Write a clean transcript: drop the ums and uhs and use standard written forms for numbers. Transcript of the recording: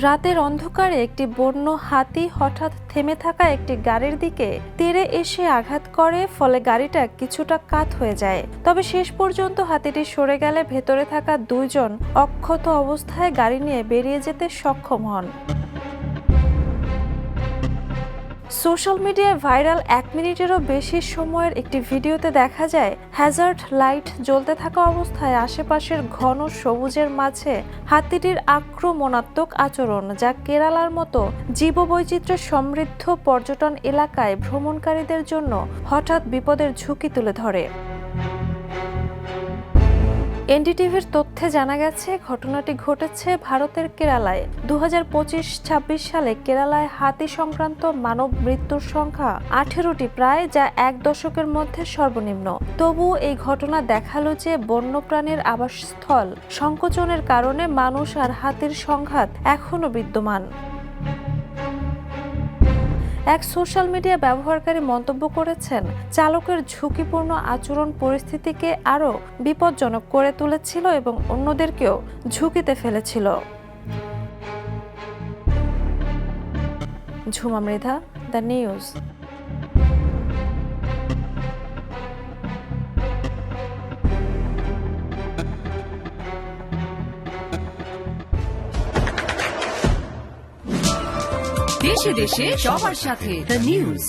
রাতের অন্ধকারে একটি বন্য হাতি হঠাৎ থেমে থাকা একটি গাড়ির দিকে তেড়ে এসে আঘাত করে, ফলে গাড়িটা কিছুটা কাত হয়ে যায়। তবে শেষ পর্যন্ত হাতিটি সরে গেলে ভেতরে থাকা দুইজন অক্ষত অবস্থায় গাড়ি নিয়ে বেরিয়ে যেতে সক্ষম হন। সোশ্যাল মিডিয়ায় ভাইরাল 1 মিনিটেরও বেশি সময়ের একটি ভিডিওতে দেখা যায় হ্যাজার্ড লাইট জ্বলতে থাকা অবস্থায় আশেপাশের ঘন সবুজের মাঝে হাতিটির আক্রমণাত্মক আচরণ, যা কেরালার মতো জীববৈচিত্র্য সমৃদ্ধ পর্যটন এলাকায় ভ্রমণকারীদের জন্য হঠাৎ বিপদের ঝুঁকি তুলে ধরে। এনডিটিভির তথ্যে জানা গেছে, ঘটনাটি ঘটেছে ভারতের কেরালায়। 2025-26 সালে কেরালায় হাতি সংক্রান্ত মানব মৃত্যুর সংখ্যা 18টি প্রায়, যা 1 দশকের মধ্যে সর্বনিম্ন। তবুও এই ঘটনা দেখালো যে বন্যপ্রাণীর আবাসস্থল সংকোচনের কারণে মানুষ আর হাতির সংঘাত এখনও বিদ্যমান। এক সোশ্যাল মিডিয়া ব্যবহারকারী মন্তব্য করেছেন, চালকের ঝুঁকিপূর্ণ আচরণ পরিস্থিতিকে আরও বিপজ্জনক করে তুলেছিল এবং অন্যদেরকেও ঝুঁকিতে ফেলেছিল। Jhuma Mridha, the news. দেশে দেশে সবার সাথে দ্য নিউজ।